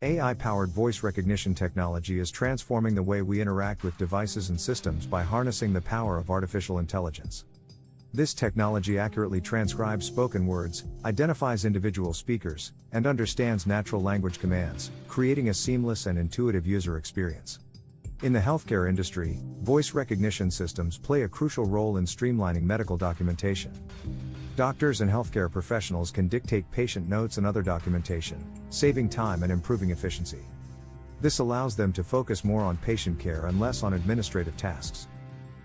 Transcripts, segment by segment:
AI-powered voice recognition technology is transforming the way we interact with devices and systems by harnessing the power of artificial intelligence. This technology accurately transcribes spoken words, identifies individual speakers, and understands natural language commands, creating a seamless and intuitive user experience. In the healthcare industry, voice recognition systems play a crucial role in streamlining medical documentation. Doctors and healthcare professionals can dictate patient notes and other documentation, saving time and improving efficiency. This allows them to focus more on patient care and less on administrative tasks.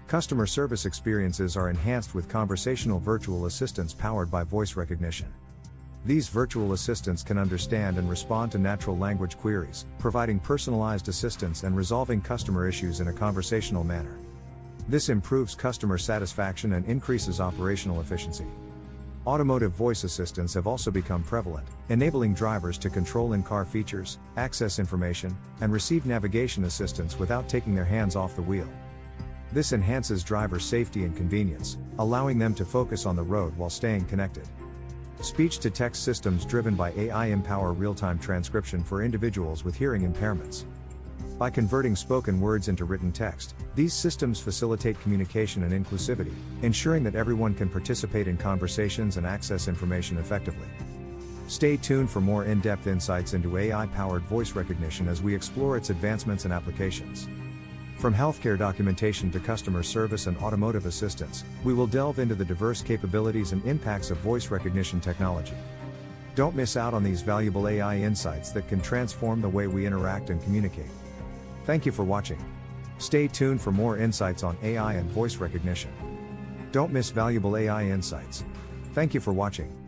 Customer service experiences are enhanced with conversational virtual assistants powered by voice recognition. These virtual assistants can understand and respond to natural language queries, providing personalized assistance and resolving customer issues in a conversational manner. This improves customer satisfaction and increases operational efficiency. Automotive voice assistants have also become prevalent, enabling drivers to control in-car features, access information, and receive navigation assistance without taking their hands off the wheel. This enhances driver safety and convenience, allowing them to focus on the road while staying connected. Speech-to-text systems driven by AI empower real-time transcription for individuals with hearing impairments. By converting spoken words into written text, these systems facilitate communication and inclusivity, ensuring that everyone can participate in conversations and access information effectively. Stay tuned for more in-depth insights into AI-powered voice recognition as we explore its advancements and applications. From healthcare documentation to customer service and automotive assistance, we will delve into the diverse capabilities and impacts of voice recognition technology. Don't miss out on these valuable AI insights that can transform the way we interact and communicate. Thank you for watching. Stay tuned for more insights on AI and voice recognition. Don't miss valuable AI insights. Thank you for watching.